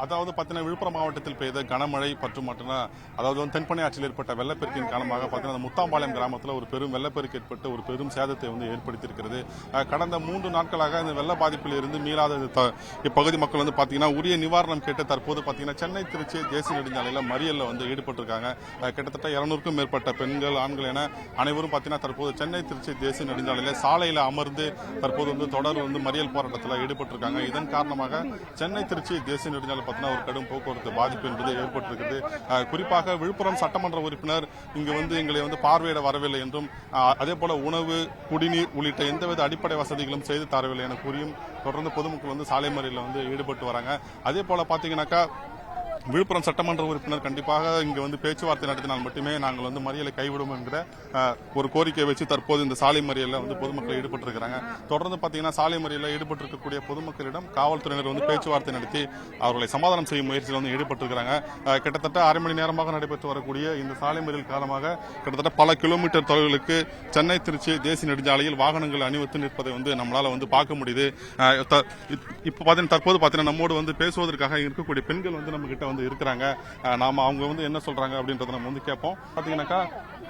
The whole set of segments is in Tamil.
அதாவது பார்த்தீங்கன்னா விழுப்புரம் மாவட்டத்தில் பெய்த கனமழை மற்றும் அதாவது தென்பண்ணை ஆற்றில் ஏற்பட்ட வெள்ளப்பெருக்கின் காரணமாக பார்த்தீங்கன்னா முத்தாம்பாளையம் கிராமத்தில் ஒரு பெரும் வெள்ளப்பெருக்கு ஏற்பட்டு ஒரு பெரும் சேதத்தை ஏற்படுத்தியிருக்கிறது. கடந்த 3 நாட்களாக இந்த வெள்ள பாதிப்பில் இருந்து மீளாத இப்பகுதி மக்கள் பார்த்தீங்கன்னா உரிய நிவாரணம் கேட்டு தற்போது பார்த்தீங்கன்னா சென்னை திருச்சி தேசிய நெடுஞ்சாலையில் மறியலில் ஈடுபட்டிருக்காங்க. கிட்டத்தட்ட 200க்கும் மேற்பட்ட பெண்கள் ஆண்கள் என அனைவரும் பார்த்தீங்கன்னா தற்போது சென்னை திருச்சி தேசிய நெடுஞ்சாலையில் சாலையில் அமர்ந்து தற்போது தொடர் மறியல் போராட்டத்தில் ஈடுபட்டிருக்காங்க. இதன் காரணமாக சென்னை திருச்சி தேசிய நெடுஞ்சாலை பார்த்தீங்கன்னா ஒரு கடும் போக்குவரத்து பாதிப்பு என்பது ஏற்பட்டிருக்கிறது. குறிப்பாக விழுப்புரம் சட்டமன்ற உறுப்பினர் இங்கு எங்களை பார்வையிட வரவில்லை என்றும் அதே போல உணவு குடிநீர் உள்ளிட்ட எந்தவித அடிப்படை வசதிகளும் செய்து தரவில்லை என கூறியும் தொடர்ந்து பொதுமக்கள் சாலை மறியலில் ஈடுபட்டு வராங்க. அதே போல பாத்தீங்கன்னாக்கா விழுப்புரம் சட்டமன்ற உறுப்பினர் கண்டிப்பாக இங்கு பேச்சுவார்த்தை நடத்தினால் மட்டுமே நாங்கள் மறியலை கைவிடும் என்கிற ஒரு கோரிக்கை வச்சு தற்போது இந்த சாலை மறியலில் பொதுமக்கள் ஈடுபட்டிருக்கிறாங்க. தொடர்ந்து பார்த்தீங்கன்னா சாலை மறியலில் ஈடுபட்டிருக்கக்கூடிய பொதுமக்களிடம் காவல்துறையினர் பேச்சுவார்த்தை நடத்தி அவர்களை சமாதானம் செய்யும் முயற்சியில் ஈடுபட்டிருக்கிறாங்க. கிட்டத்தட்ட அரை மணி நேரமாக நடைபெற்று வரக்கூடிய இந்த சாலை மறியல் காரணமாக கிட்டத்தட்ட பல கிலோமீட்டர் தொலைவுகளுக்கு சென்னை திருச்சி தேசிய நெடுஞ்சாலையில் வாகனங்கள் அணிவகுத்து நிற்பதை நம்மளால பார்க்க முடியுது. இப்போ தற்போது பார்த்தீங்கன்னா நம்மோடு பேசுவதற்காக இருக்கக்கூடிய பெண்கள் நம்ம கிட்ட இருக்கிறாங்க. நாம அவங்க என்ன சொல்றாங்க அப்படின்றத நம்ம கேட்போம். பாத்தீங்கன்னாக்கா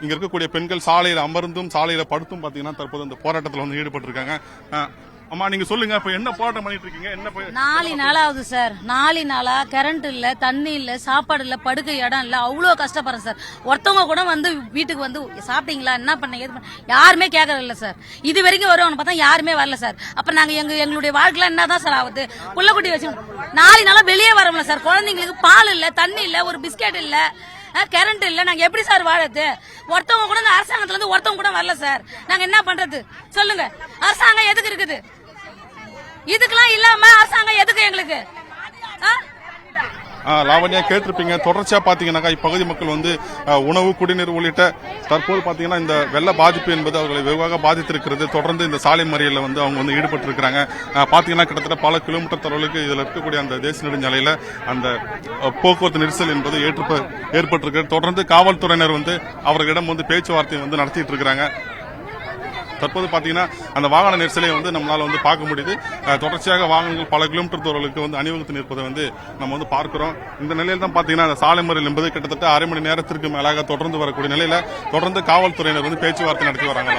இங்க இருக்கக்கூடிய பெண்கள் சாலையில அமர்ந்தும் சாலையில படுத்தும் பாத்தீங்கன்னா தற்போது இந்த போராட்டத்தில் ஈடுபட்டிருக்காங்க. அம்மா நீங்க சொல்லுங்க, இப்ப என்ன போராட்டம் பண்ணிட்டு இருக்கீங்க? என்ன 4 நாளாவது சார், 4 நாளா கரண்ட் இல்ல, தண்ணி இல்ல, சாப்பாடு இல்ல, படுக்க இடம் இல்ல, அவ்வளவு கஷ்டப்படுறேன் சார். ஒருத்தவங்க கூட வீட்டுக்கு சாப்பிட்டீங்களா, என்ன பண்ணீங்க, யாருமே கேட்கறது இல்ல சார். இது வரைக்கும் வருவாங்க பார்த்தா யாருமே வரல சார். அப்ப நாங்க எங்களுடைய வாழ்க்கையில என்னதான் சார் ஆகுது? புள்ளக்குட்டி வச்சு 4 நாளா வெளியே வரல சார். குழந்தைங்களுக்கு பால் இல்ல, தண்ணி இல்ல, ஒரு பிஸ்கெட் இல்ல, கரண்ட் இல்ல, நாங்க எப்படி சார் வாழறது? ஒருத்தவங்க கூட அரசாங்கத்துல இருந்து ஒருத்தவங்க கூட வரல சார். நாங்க என்ன பண்றது சொல்லுங்க? அரசாங்கம் எதுக்கு இருக்குது? இதுக்கெல்லாம் இல்லாம அரசாங்கம் எதுக்கு எங்களுக்கு? லாவண்யா கேட்டிருப்பீங்க. தொடர்ச்சியா பாத்தீங்கன்னாக்கா இப்பகுதி மக்கள் உணவு குடிநீர் உள்ளிட்ட தற்போது பாத்தீங்கன்னா இந்த வெள்ள பாதிப்பு என்பது அவர்களை வெகுவாக பாதித்திருக்கிறது. தொடர்ந்து இந்த சாலை மறியலில் அவங்க ஈடுபட்டு இருக்கிறாங்க. பாத்தீங்கன்னா கிட்டத்தட்ட பல கிலோமீட்டர் தொலைவுக்கு இதுல இருக்கக்கூடிய அந்த தேசிய நெடுஞ்சாலையில அந்த போக்குவரத்து நெரிசல் என்பது ஏற்பட்டிருக்கிறது. தொடர்ந்து காவல்துறையினர் அவர்களிடம் பேச்சுவார்த்தை நடத்திட்டு இருக்கிறாங்க. தற்போது பாத்தீங்கன்னா அந்த வாகன நெரிசலை நம்மளால பார்க்க முடியுது. தொடர்ச்சியாக வாகனங்கள் பல கிலோமீட்டர் தூரங்களுக்கு அணிவகுத்து நிற்பதை நம்ம பார்க்கிறோம். இந்த நிலையில் தான் பாத்தீங்கன்னா அந்த சாலை மறியல் என்பது கிட்டத்தட்ட அரை மணி நேரத்திற்கு மேலாக தொடர்ந்து வரக்கூடிய நிலையில தொடர்ந்து காவல்துறையினர் பேச்சுவார்த்தை நடத்தி வராங்க.